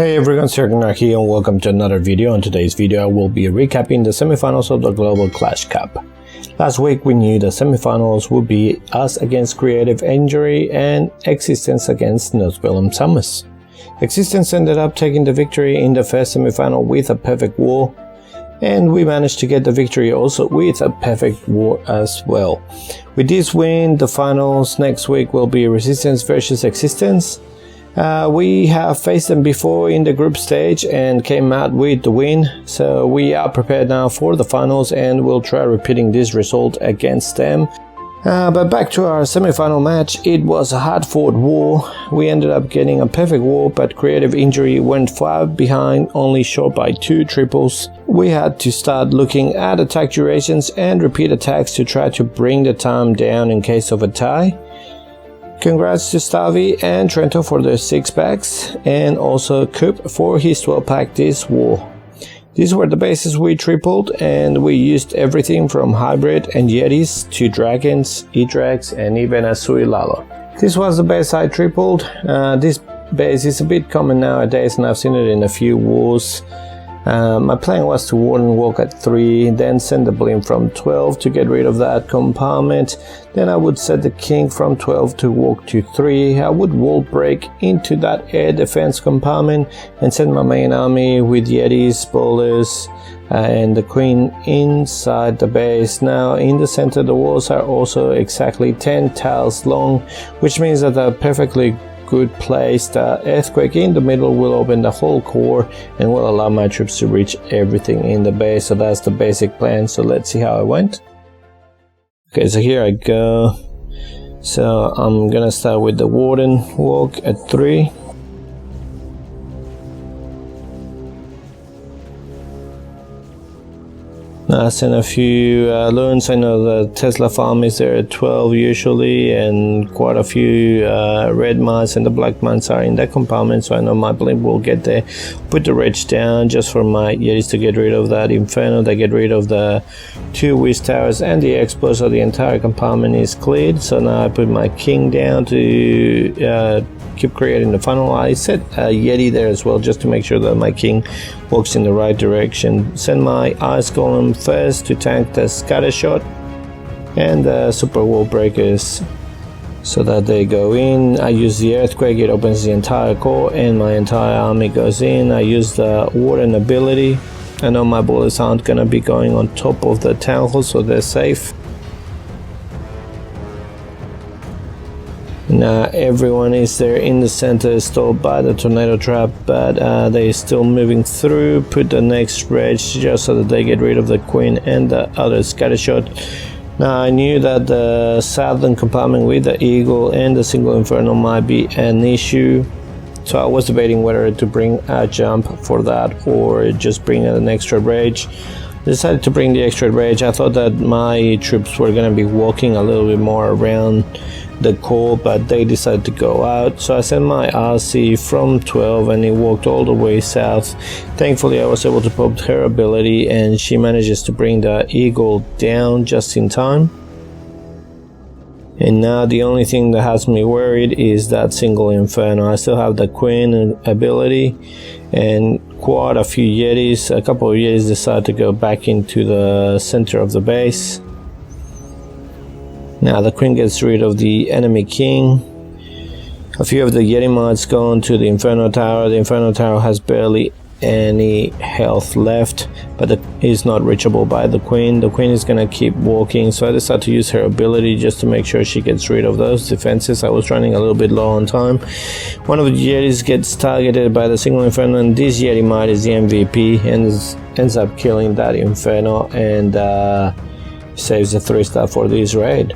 Hey everyone, it's Agnach here and welcome to another video. In today's video I will be recapping the semifinals of the Global Clash Cup. Last week we knew the semifinals would be us against Creative Injury and Existence against Nosebellum Summers. Existence ended up taking the victory in the first semifinal with a perfect wall, and we managed to get the victory also with a perfect wall as well. With this win, the finals next week will be Resistance versus Existence. We have faced them before in the group stage and came out with the win, so we are prepared now for the finals and we'll try repeating this result against them. But back to our semi-final match, it was a hard-fought war. We ended up getting a perfect war, but Creative Injury went far behind, only short by 2 triples. We had to start looking at attack durations and repeat attacks to try to bring the time down in case of a tie. Congrats to Stavi and Trento for their 6-packs, and also Coop for his 12-pack this war. These were the bases we tripled, and we used everything from Hybrid and Yetis to Dragons, E-Drags, and even a Suilalo. This was the base I tripled. This base is a bit common nowadays, and I've seen it in a few wars. My plan was to Warden Walk at 3, then send the Blim from 12 to get rid of that compartment. Then I would set the King from 12 to walk to 3. I would wall break into that air defense compartment and send my main army with Yetis, Bowlers, and the Queen inside the base. Now in the center the walls are also exactly 10 tiles long, which means that they're perfectly good place. The earthquake in the middle will open the whole core and will allow my troops to reach everything in the base. So that's the basic plan. So let's see how it went. Okay, so here I go. So I'm gonna start with the Warden Walk at 3. I sent a few loons. I know the Tesla farm is there at 12 usually, and quite a few red mines and the black mines are in that compartment, so I know my blimp will get there. Put the rage down just for my Yetis to get rid of that Inferno. They get rid of the 2 Wiz Towers and the Expo, so the entire compartment is cleared. So now I put my King down to keep creating the funnel. I set a Yeti there as well just to make sure that my King walks in the right direction. Send my Ice Golem first to tank the Scatter Shot and the Super Wall Breakers so that they go in. I use the Earthquake, it opens the entire core and my entire army goes in. I use the Warden ability. I know my bullets aren't gonna be going on top of the town hall, so they're safe. Now everyone is there in the center, stalled by the tornado trap, but they're still moving through. Put the next rage just so that they get rid of the Queen and the other Scatter Shot. Now I knew that the southern compartment with the Eagle and the single Inferno might be an issue, so I was debating whether to bring a jump for that or just bring an extra rage. Decided to bring the extra rage. I thought that my troops were going to be walking a little bit more around the core, but they decided to go out, so I sent my RC from 12 and it walked all the way south. Thankfully I was able to pop her ability and she manages to bring the Eagle down just in time. And now the only thing that has me worried is that single Inferno. I still have the Queen ability and quite a few Yetis. A couple of Yetis decided to go back into the center of the base. Now the Queen gets rid of the enemy King. A few of the Yeti mods go into the Inferno Tower. The Inferno Tower has barely any health left, but is not reachable by the Queen. The Queen is gonna keep walking, so I decided to use her ability just to make sure she gets rid of those defenses. I was running a little bit low on time. One of the Yetis gets targeted by the single Inferno, and this Yeti mod is the MVP and ends up killing that Inferno and saves a 3-star for this raid.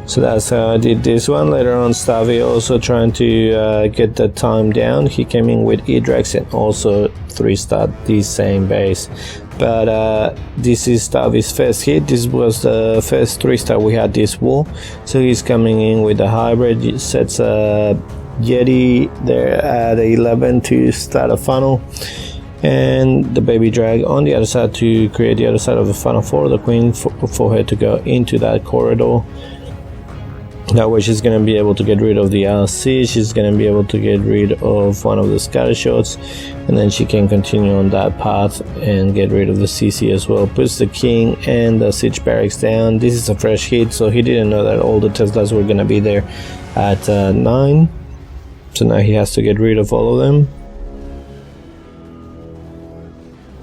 So that's how I did this one. Later on Stavi also trying to get the time down. He came in with E-Drags and also 3-star this same base. But this is Stavi's first hit. This was the first 3-star we had this war. So he's coming in with the hybrid. He sets a Yeti there at 11 to start a funnel. And the baby drag on the other side to create the other side of the funnel for the Queen for her to go into that corridor. That way she's going to be able to get rid of the RC, she's going to be able to get rid of one of the scatter shots, and then she can continue on that path and get rid of the CC as well. Puts the king and the siege barracks down. This is a fresh hit, so he didn't know that all the Teslas were going to be there at 9. So now he has to get rid of all of them.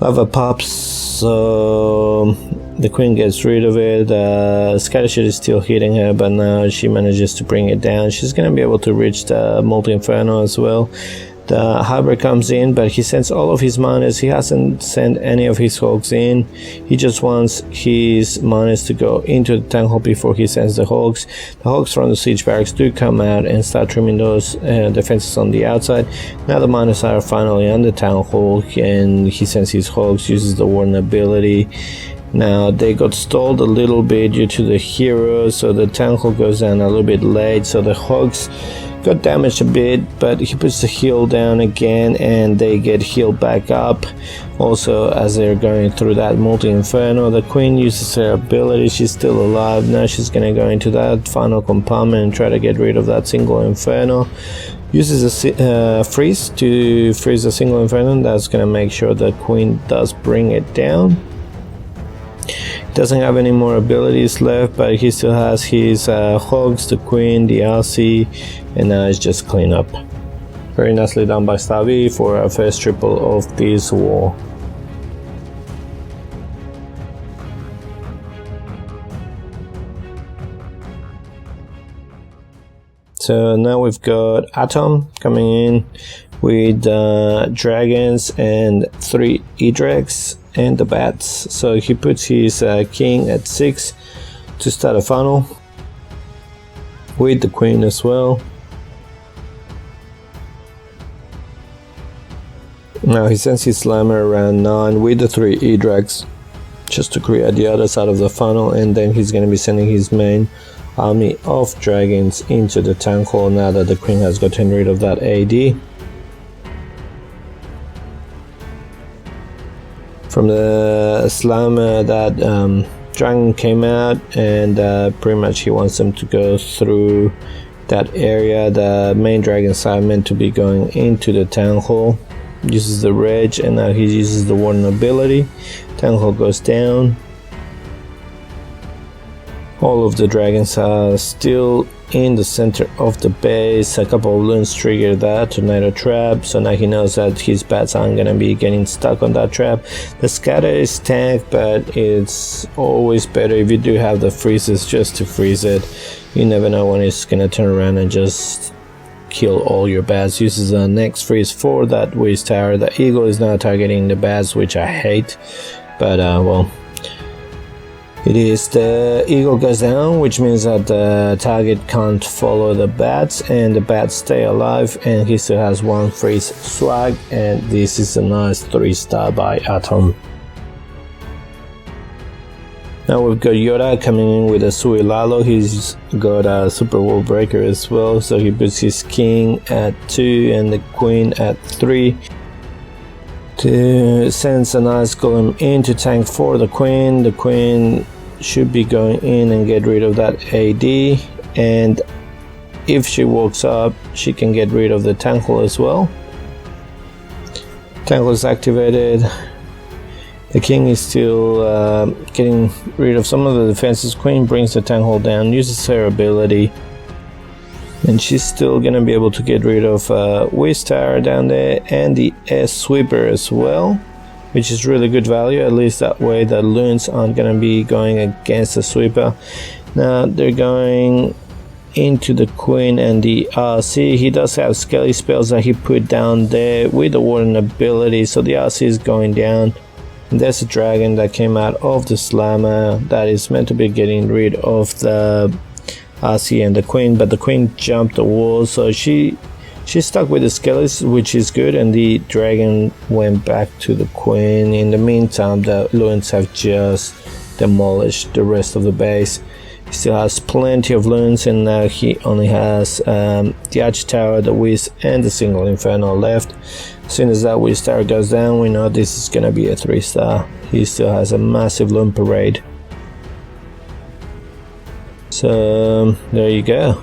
Lava pops, so the queen gets rid of it. Scattershot is still hitting her, but now she manages to bring it down. She's going to be able to reach the multi-inferno as well. The hybrid comes in, but he sends all of his miners. He hasn't sent any of his hogs in. He just wants his miners to go into the tank hall before he sends the hogs. The hogs from the siege barracks do come out and start trimming those defenses on the outside. Now the miners are finally on the town hall, and he sends his hogs, uses the warden ability. Now they got stalled a little bit due to the hero, so the town hall goes down a little bit late, so the hogs got damaged a bit, but he puts the heal down again and they get healed back up. Also, as they're going through that multi-inferno, the queen uses her ability. She's still alive. Now she's gonna go into that final compartment and try to get rid of that single inferno. Uses a freeze to freeze the single inferno. That's gonna make sure the queen does bring it down. Doesn't have any more abilities left, but he still has his hogs, the queen, the RC, and now it's just clean up. Very nicely done by Stavi for our first triple of this war. So now we've got Atom coming in with dragons and 3 E-Dregs and the bats. So he puts his king at 6 to start a funnel with the queen as well. Now he sends his slammer around 9 with the 3 E-Drags just to create the other side of the funnel, and then he's going to be sending his main army of dragons into the tank hall now that the queen has gotten rid of that AD. From the slammer, that dragon came out, and pretty much he wants them to go through that area. The main dragons are meant to be going into the town hall. Uses the reg, and now he uses the warden ability. Town hall goes down. All of the dragons are still in the center of the base. A couple of loons trigger that tornado trap, so now he knows that his bats aren't gonna be getting stuck on that trap. The scatter is tanked, but it's always better if you do have the freezes just to freeze it. You never know when it's gonna turn around and just kill all your bats. Uses the next freeze for that waste tower. The eagle is now targeting the bats, which I hate, but well, it is. The eagle goes down, which means that the target can't follow the bats, and the bats stay alive, and he still has 1 freeze swag, and this is a nice 3-star by Atom. Now we've got Yoda coming in with a Sui Lalo. He's got a super wall breaker as well, so he puts his king at 2 and the queen at 3. Sends a nice golem in to tank for the queen. The queen should be going in and get rid of that AD, and if she walks up, she can get rid of the tank hole as well. Tank hole is activated. The king is still getting rid of some of the defenses. Queen brings the tank hole down, uses her ability, and she's still gonna be able to get rid of Waste Tower down there and the S Sweeper as well, which is really good value. At least that way the loons aren't gonna be going against the Sweeper. Now they're going into the queen and the RC. He does have skelly spells that he put down there with the warden ability, so the RC is going down. And there's a dragon that came out of the slammer that is meant to be getting rid of the RC and the queen, but the queen jumped the wall, so she's stuck with the skellies, which is good, and the dragon went back to the queen. In the meantime, the loons have just demolished the rest of the base. He still has plenty of loons, and now he only has the arch tower, the whiz, and the single inferno left. As soon as that whiz tower goes down, we know this is gonna be a 3-star. He still has a massive loon parade. So there you go.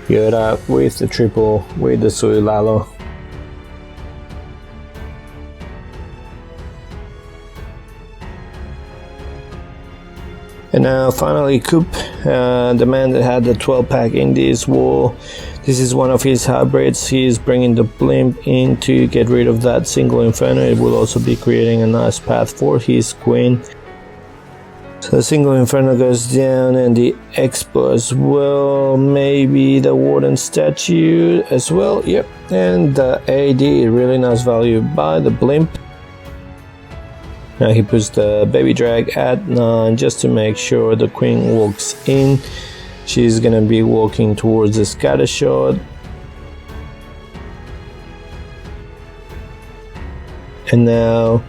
Yoda with the triple with the Sui Lalo. And now finally Coop, the man that had the 12 pack in this war. This is one of his hybrids. He's bringing the blimp in to get rid of that single Inferno. It will also be creating a nice path for his queen. So the single Inferno goes down and the Expo as well. Maybe the Warden statue as well. Yep. And the AD, really nice value by the blimp. Now he puts the baby drag at 9 just to make sure the queen walks in. She's gonna be walking towards the scatter shot. And now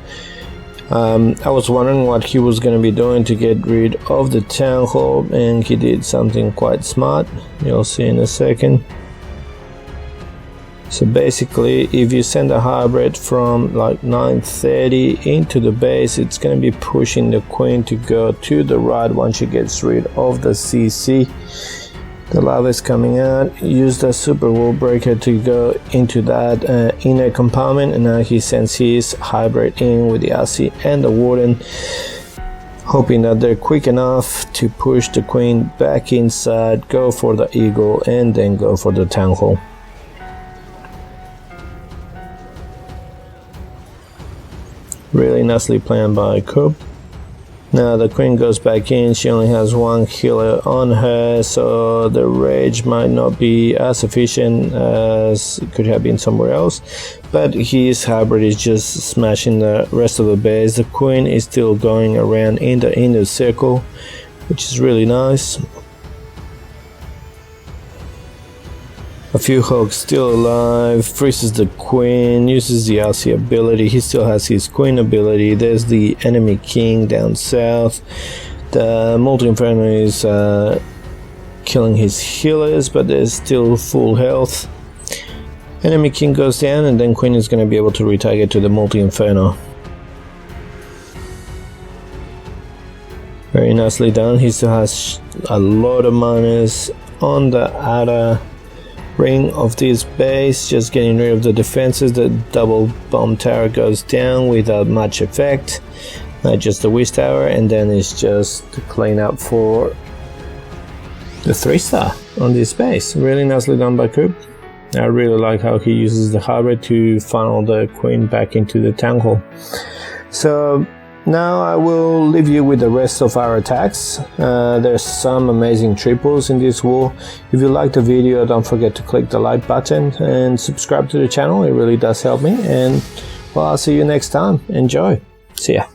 I was wondering what he was gonna be doing to get rid of the town hall, and he did something quite smart. You'll see in a second. So basically, if you send a hybrid from like 930 into the base, it's going to be pushing the queen to go to the right once she gets rid of the CC. The lava is coming out. Use the super wall breaker to go into that inner compartment, and now he sends his hybrid in with the RC and the Warden, hoping that they're quick enough to push the queen back inside, go for the eagle, and then go for the town hall. Really nicely planned by Coop. Now the queen goes back in. She only has one healer on her, so the rage might not be as efficient as it could have been somewhere else, but his hybrid is just smashing the rest of the base. The queen is still going around in the inner circle, which is really nice. A few hogs still alive, freezes the queen, uses the RC ability. He still has his queen ability. There's the enemy king down south. The multi-inferno is killing his healers, but there's still full health. Enemy king goes down, and then queen is going to be able to retarget to the multi-inferno. Very nicely done. He still has a lot of miners on the outer ring of this base, just getting rid of the defenses. The double bomb tower goes down without much effect, not just the wish tower, and then it's just to clean up for the 3-star on this base. Really nicely done by Coop. I really like how he uses the hybrid to funnel the queen back into the town hall. So now I will leave you with the rest of our attacks. There's some amazing triples in this war. If you liked the video, don't forget to click the like button and subscribe to the channel. It really does help me, and well, I'll see you next time. Enjoy. See ya.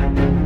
you.